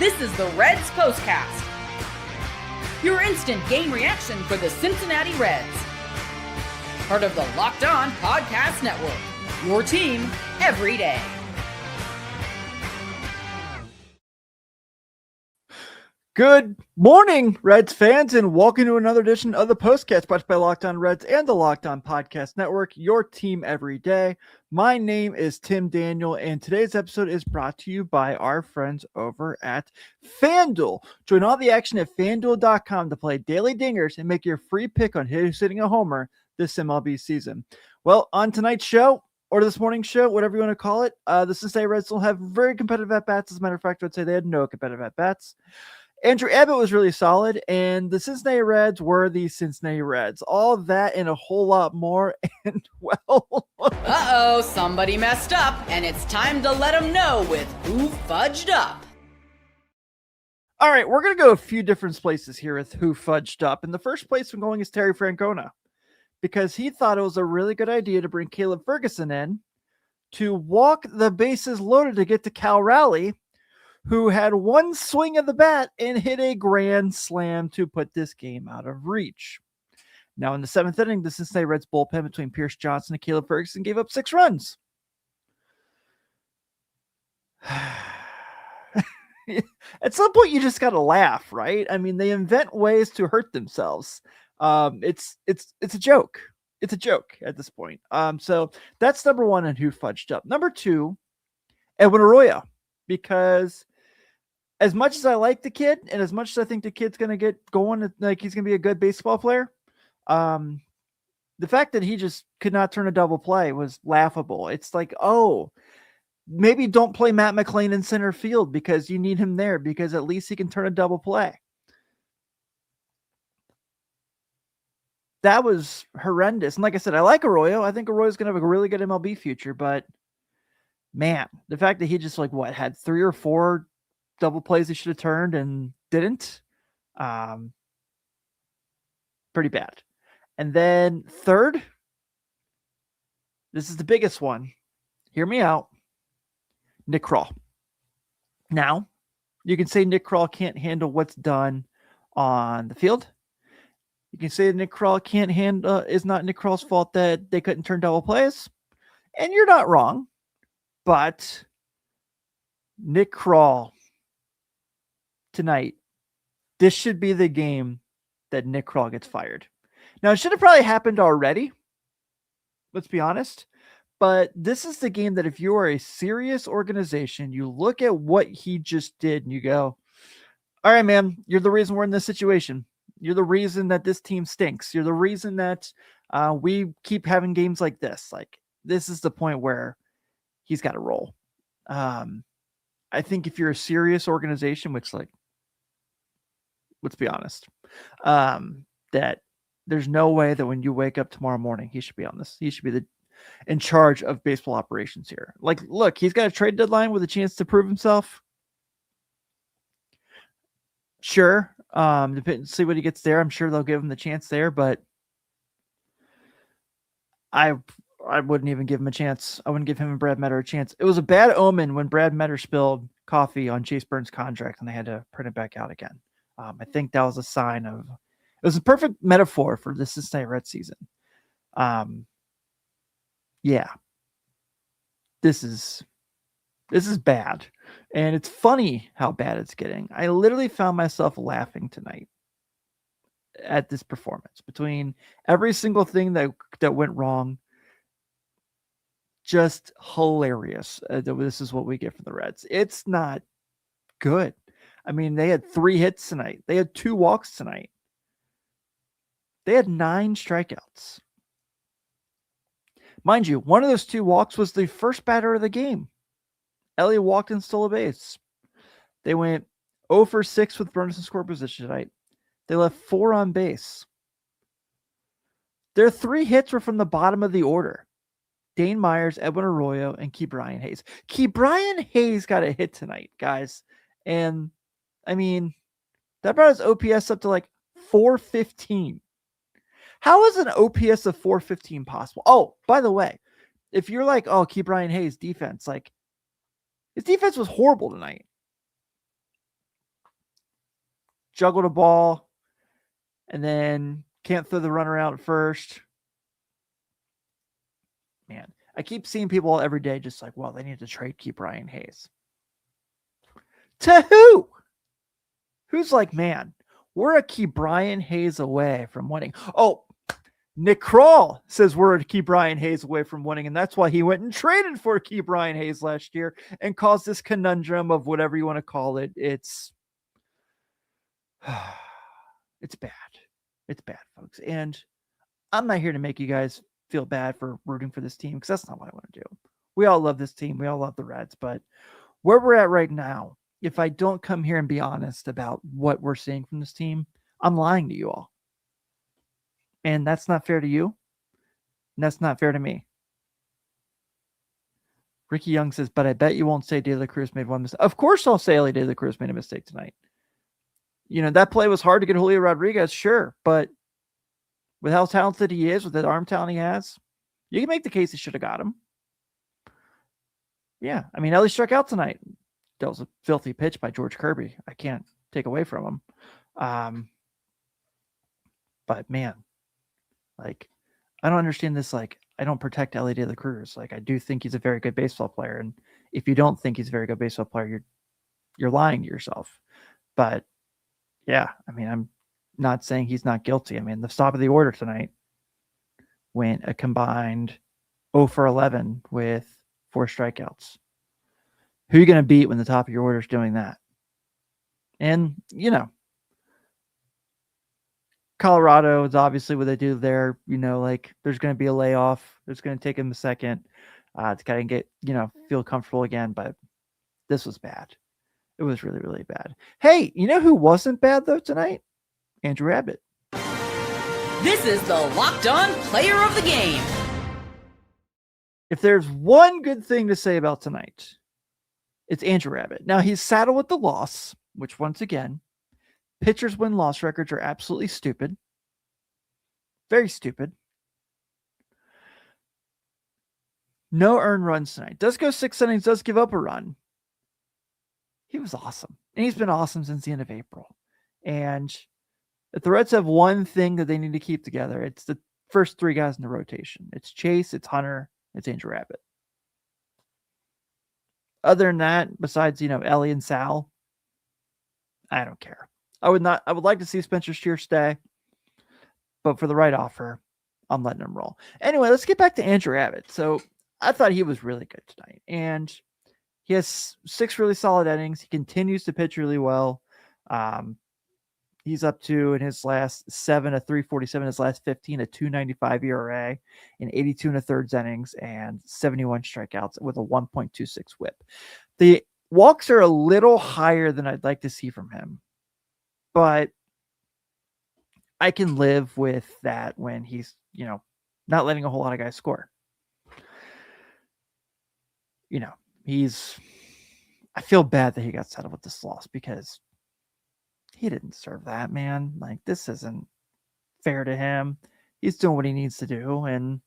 This is the Reds Postcast, your instant game reaction for the Cincinnati Reds. Part of the Locked On Podcast Network, your team every day. Good morning, Reds fans, and welcome to another edition of the Postcast, brought by Locked On Reds and the Locked On Podcast Network, your team every day. My name is Tim Daniel, and today's episode is brought to you by our friends over at FanDuel. Join all the action at FanDuel.com to play daily dingers and make your free pick on who's hitting a homer this MLB season. Well, on tonight's show, or this morning's show, whatever you want to call it, the Cincinnati Reds will have very competitive at-bats. As a matter of fact, I would say they had no competitive at-bats. Andrew Abbott was really solid, and the Cincinnati Reds were the Cincinnati Reds. All of that and a whole lot more, and well... Uh-oh, somebody messed up, and it's time to let them know with Who Fudged Up. All right, we're going to go a few different places here with Who Fudged Up. And the first place I'm going is Terry Francona, because he thought it was a really good idea to bring Caleb Ferguson in to walk the bases loaded to get to Cal Raleigh, who had one swing of the bat and hit a grand slam to put this game out of reach. Now, in the seventh inning, the Cincinnati Reds bullpen between Pierce Johnson and Caleb Ferguson gave up 6 runs. At some point, you just got to laugh, right? I mean, they invent ways to hurt themselves. It's a joke. It's a joke at this point. So that's number one on Who Fudged Up. Number two, Edwin Arroyo, because as much as I like the kid, and as much as I think the kid's going to get going, like he's going to be a good baseball player, the fact that he just could not turn a double play was laughable. It's like, oh, maybe don't play Matt McLean in center field because you need him there, because at least he can turn a double play. That was horrendous. And like I said, I like Arroyo. I think Arroyo's going to have a really good MLB future, but man, the fact that he just had 3 or 4 double plays he should have turned and didn't, pretty bad. And then third, this is the biggest one. Hear me out. Nick Krall. Now, you can say Nick Krall can't handle what's done on the field. You can say Nick Krall can't handle, it's not Nick Krall's fault that they couldn't turn double plays. And you're not wrong. But Nick Krall tonight, this should be the game that Nick Krall gets fired. Now, it should have probably happened already. Let's be honest. But this is the game that if you are a serious organization, you look at what he just did and you go, all right, man, you're the reason we're in this situation. You're the reason that this team stinks. You're the reason that we keep having games like this. Like, this is the point where he's got to roll. I think if you're a serious organization, which, like, let's be honest, that there's no way that when you wake up tomorrow morning, he should be on this. He should be in charge of baseball operations here. Like, look, he's got a trade deadline with a chance to prove himself. Sure. See what he gets there. I'm sure they'll give him the chance there, but I wouldn't even give him a chance. I wouldn't give him and Brad Metter a chance. It was a bad omen when Brad Metter spilled coffee on Chase Burns' contract and they had to print it back out again. I think that was a sign of, it was a perfect metaphor for the Cincinnati Reds season. Yeah, this is bad. And it's funny how bad it's getting. I literally found myself laughing tonight at this performance. Between every single thing that went wrong, just hilarious. This is what we get from the Reds. It's not good. I mean, they had 3 hits tonight. They had 2 walks tonight. They had 9 strikeouts. Mind you, one of those 2 walks was the first batter of the game. Elly walked and stole a base. They went 0 for 6 with runners in score position tonight. They left 4 on base. Their 3 hits were from the bottom of the order. Dane Myers, Edwin Arroyo, and Ke'Bryan Hayes. Ke'Bryan Hayes got a hit tonight, guys. And, I mean, that brought his OPS up to like 415. How is an OPS of 415 possible? Oh, by the way, if you're like, oh, Ke'Bryan Hayes defense, like, his defense was horrible tonight. juggled a ball, and then can't throw the runner out at first. Man, I keep seeing people every day just like, well, they need to trade Ke'Bryan Hayes. To who? Who's like, man, we're a Ke'Bryan Hayes away from winning. Oh, Nick Krall says we're a Ke'Bryan Hayes away from winning, and that's why he went and traded for Ke'Bryan Hayes last year and caused this conundrum of whatever you want to call it. It's bad. It's bad, folks. And I'm not here to make you guys feel bad for rooting for this team because that's not what I want to do. We all love this team. We all love the Reds, but where we're at right now, if I don't come here and be honest about what we're seeing from this team, I'm lying to you all. And that's not fair to you. And that's not fair to me. Ricky Young says, but I bet you won't say De La Cruz made one mistake. Of course I'll say Elly De La Cruz made a mistake tonight. That play was hard to get Julio Rodriguez, sure. But with how talented he is, with that arm talent he has, you can make the case he should have got him. Yeah, I mean, Elly struck out tonight. That was a filthy pitch by George Kirby. I can't take away from him. But man, like, I don't understand this. Like, I don't protect Elly De La Cruz. Like, I do think he's a very good baseball player. And if you don't think he's a very good baseball player, you're lying to yourself. But yeah, I mean, I'm not saying he's not guilty. I mean, the top of the order tonight went a combined 0 for 11 with 4 strikeouts. Who are you going to beat when the top of your order is doing that? And, Colorado is obviously what they do there. Like, there's going to be a layoff. It's going to take him a second to kind of get, feel comfortable again. But this was bad. It was really, really bad. Hey, you know who wasn't bad, though, tonight? Andrew Abbott. This is the Locked On Player of the Game. If there's one good thing to say about tonight, it's Andrew Abbott. Now, he's saddled with the loss, which, once again, pitchers' win-loss records are absolutely stupid. Very stupid. No earned runs tonight. Does go 6 innings, does give up a run. He was awesome. And he's been awesome since the end of April. And if the Reds have one thing that they need to keep together, it's the first 3 guys in the rotation. It's Chase, it's Hunter, it's Andrew Abbott. Other than that, besides, Elly and Sal, I don't care. I would like to see Spencer Steer stay, but for the right offer, I'm letting him roll. Anyway, let's get back to Andrew Abbott. So I thought he was really good tonight, and he has 6 really solid innings. He continues to pitch really well. He's up to, in his last 7, a 3.47, his last 15, a 2.95 ERA, in 82 1/3 innings, and 71 strikeouts with a 1.26 whip. The walks are a little higher than I'd like to see from him, but I can live with that when he's, not letting a whole lot of guys score. I feel bad that he got settled with this loss because he didn't deserve that, man. Like, this isn't fair to him. He's doing what he needs to do. And,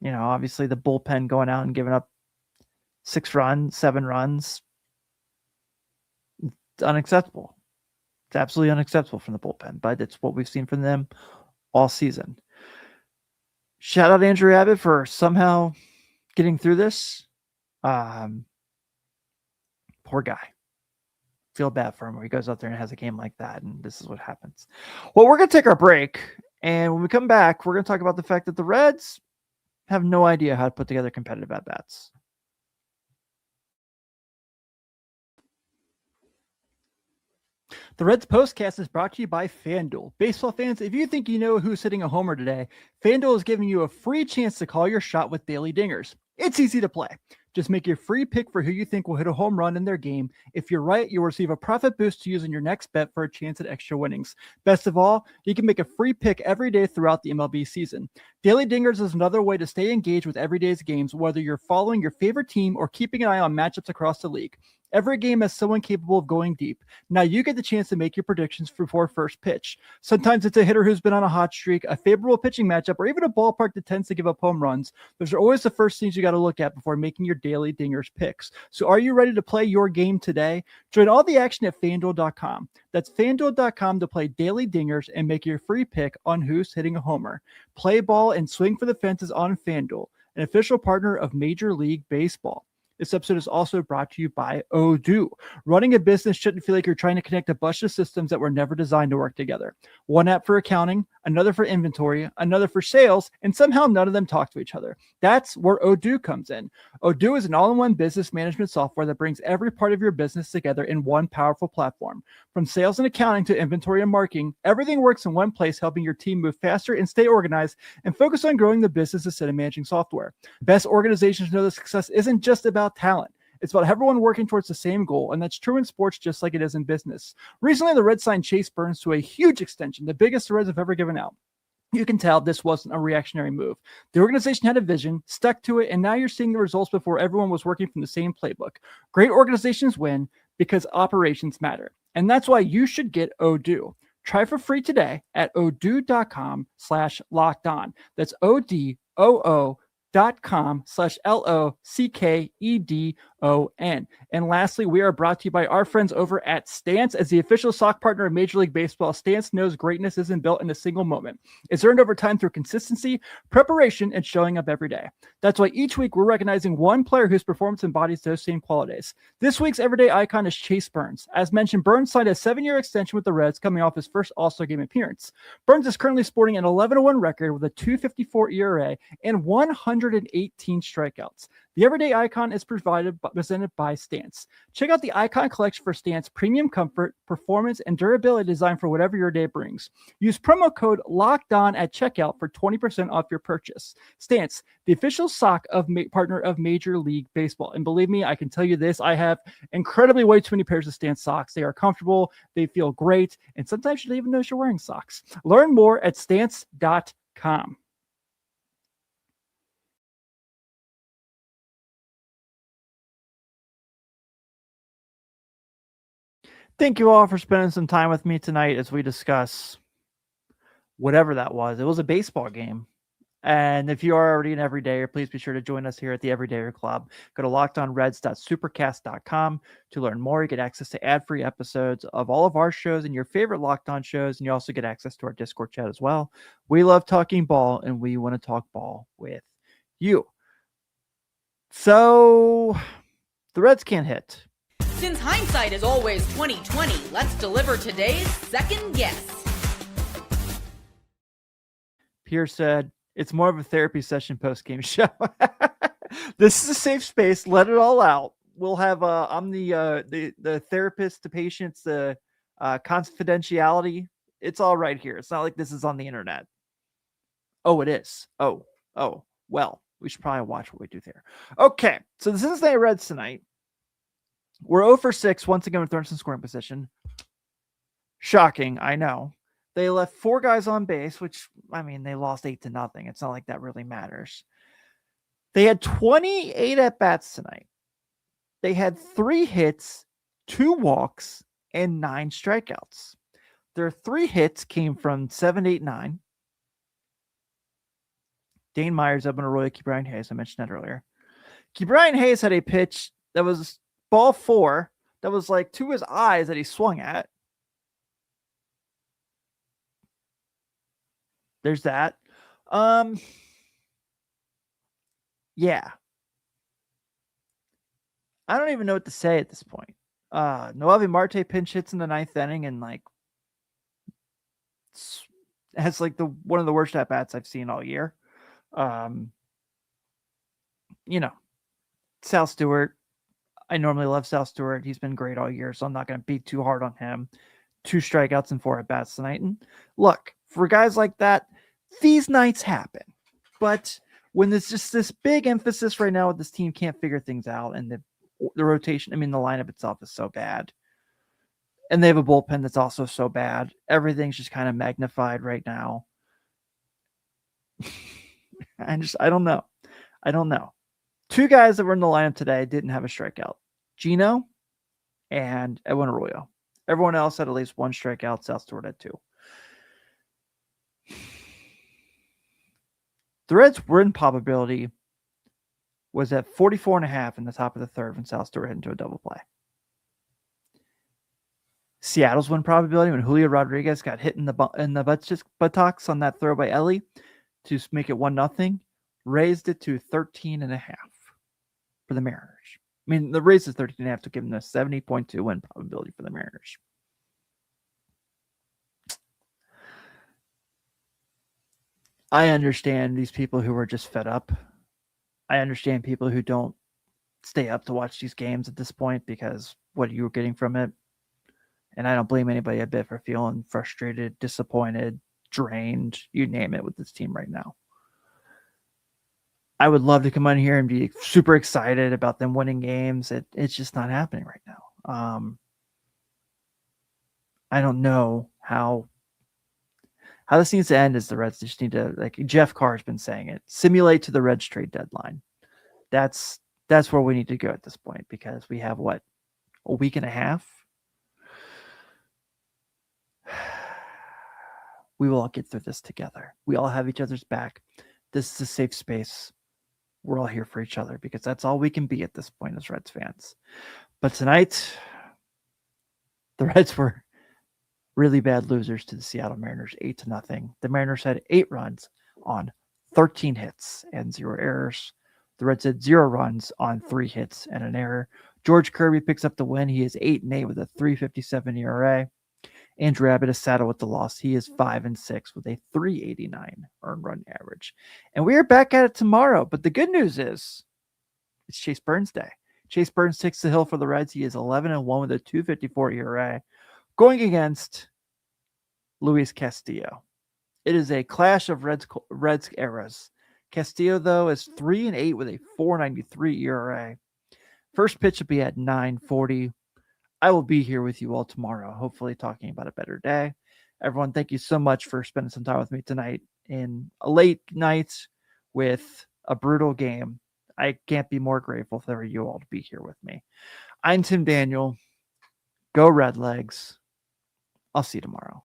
obviously the bullpen going out and giving up 6 runs, 7 runs. It's unacceptable. It's absolutely unacceptable from the bullpen, but it's what we've seen from them all season. Shout out Andrew Abbott for somehow getting through this. Poor guy. Feel bad for him where he goes out there and has a game like that, and this is what happens. Well, we're going to take our break, and when we come back, we're going to talk about the fact that the Reds have no idea how to put together competitive at-bats. The Reds Postcast is brought to you by FanDuel. Baseball fans, if you think you know who's hitting a homer today, FanDuel is giving you a free chance to call your shot with daily dingers. It's easy to play. Just make your free pick for who you think will hit a home run in their game. If you're right, you'll receive a profit boost to use in your next bet for a chance at extra winnings. Best of all, you can make a free pick every day throughout the MLB season. Daily Dingers is another way to stay engaged with everyday's games, whether you're following your favorite team or keeping an eye on matchups across the league. Every game has someone capable of going deep. Now you get the chance to make your predictions before first pitch. Sometimes it's a hitter who's been on a hot streak, a favorable pitching matchup, or even a ballpark that tends to give up home runs. Those are always the first things you got to look at before making your daily dingers picks. So are you ready to play your game today? Join all the action at FanDuel.com. That's FanDuel.com to play daily dingers and make your free pick on who's hitting a homer. Play ball and swing for the fences on FanDuel, an official partner of Major League Baseball. This episode is also brought to you by Odoo. Running a business shouldn't feel like you're trying to connect a bunch of systems that were never designed to work together. One app for accounting, another for inventory, another for sales, and somehow none of them talk to each other. That's where Odoo comes in. Odoo is an all-in-one business management software that brings every part of your business together in one powerful platform. From sales and accounting to inventory and marketing, everything works in one place, helping your team move faster and stay organized and focus on growing the business instead of managing software. Best organizations know that success isn't just about talent. It's about everyone working towards the same goal, and that's true in sports just like it is in business. Recently, the Reds signed Chase Burns to a huge extension, the biggest the Reds have ever given out. You can tell this wasn't a reactionary move. The organization had a vision, stuck to it, and now you're seeing the results before everyone was working from the same playbook. Great organizations win because operations matter, and that's why you should get Odoo. Try for free today at odoo.com/lockedon. That's odoo.com/LOCKEDON. And lastly, we are brought to you by our friends over at Stance. As the official sock partner of Major League Baseball, Stance knows greatness isn't built in a single moment. It's earned over time through consistency, preparation, and showing up every day. That's why each week we're recognizing one player whose performance embodies those same qualities. This week's everyday icon is Chase Burns. As mentioned, Burns signed a 7-year extension with the Reds coming off his first All-Star game appearance. Burns is currently sporting an 11-1 record with a 2.54 ERA and 118 strikeouts. The everyday icon is presented by Stance. Check out the icon collection for Stance premium comfort, performance, and durability designed for whatever your day brings. Use promo code LOCKEDON at checkout for 20% off your purchase. Stance, the official sock partner of Major League Baseball. And believe me, I can tell you this, I have incredibly way too many pairs of Stance socks. They are comfortable, they feel great, and sometimes you don't even know you're wearing socks. Learn more at stance.com. Thank you all for spending some time with me tonight as we discuss whatever that was. It was a baseball game. And if you are already an everydayer, please be sure to join us here at the Everydayer Club. Go to lockedonreds.supercast.com to learn more. You get access to ad-free episodes of all of our shows and your favorite Locked On shows. And you also get access to our Discord chat as well. We love talking ball, and we want to talk ball with you. So the Reds can't hit. Since hindsight is always 20/20, let's deliver today's second guess. Pierce said, it's more of a therapy session post-game show. This is a safe space. Let it all out. We'll have I'm the therapist to patients, the confidentiality. It's all right here. It's not like this is on the internet. Oh, it is. Oh, well, we should probably watch what we do there. Okay, so the Cincinnati Reds tonight. We're 0 for 6 once again with runners in scoring position. Shocking, I know. They left 4 guys on base, which, I mean, they lost 8-0. It's not like that really matters. They had 28 at-bats tonight. They had 3 hits, 2 walks, and 9 strikeouts. Their 3 hits came from 7, 8, 9. Dane Myers, Edwin Arroyo, Ke'Bryan Hayes. I mentioned that earlier. Ke'Bryan Hayes had a pitch that was ball 4 that was like to his eyes that he swung at. There's that. Yeah. I don't even know what to say at this point. Noelvi Marte pinch hits in the 9th inning and like has like one of the worst at bats I've seen all year. Sal Stewart. I normally love Sal Stewart. He's been great all year, so I'm not going to beat too hard on him. 2 strikeouts and 4 at-bats tonight. And look, for guys like that, these nights happen. But when there's just this big emphasis right now with this team can't figure things out, and the rotation, the lineup itself is so bad. And they have a bullpen that's also so bad. Everything's just kind of magnified right now. I don't know. 2 guys that were in the lineup today didn't have a strikeout. Gino and Edwin Arroyo. Everyone else had at least one strikeout. South Stewart had 2. The Reds' win probability was at 44.5 in the top of the third when South Stewart hit into a double play. Seattle's win probability when Julio Rodriguez got hit in the buttocks on that throw by Elly to make it 1-0, raised it to 13.5 for the Mariners. I mean, the raise is 13.5 to give them a 70.2 win probability for the Mariners. I understand these people who are just fed up. I understand people who don't stay up to watch these games at this point because what you were getting from it. And I don't blame anybody a bit for feeling frustrated, disappointed, drained, you name it, with this team right now. I would love to come on here and be super excited about them winning games. It's just not happening right now. I don't know how this needs to end. Is the Reds just need to, like Jeff Carr's been saying it, simulate to the Reds trade deadline. That's where we need to go at this point because we have a week and a half. We will all get through this together. We all have each other's back. This is a safe space. We're all here for each other because that's all we can be at this point as Reds fans. But tonight, the Reds were really bad losers to the Seattle Mariners, 8-0. The Mariners had 8 runs on 13 hits and 0 errors. The Reds had 0 runs on 3 hits and an error. George Kirby picks up the win. He is 8-8 with a 3.57 ERA. Andrew Abbott is saddled with the loss. He is 5-6 with a 3.89 earned run average. And we are back at it tomorrow. But the good news is it's Chase Burns Day. Chase Burns takes the hill for the Reds. He is 11-1 with a 2.54 ERA, going against Luis Castillo. It is a clash of Reds eras. Castillo, though, is 3-8 with a 4.93 ERA. First pitch will be at 9:40. I will be here with you all tomorrow, hopefully talking about a better day. Everyone, thank you so much for spending some time with me tonight in a late night with a brutal game. I can't be more grateful for you all to be here with me. I'm Tim Daniel. Go Red Legs. I'll see you tomorrow.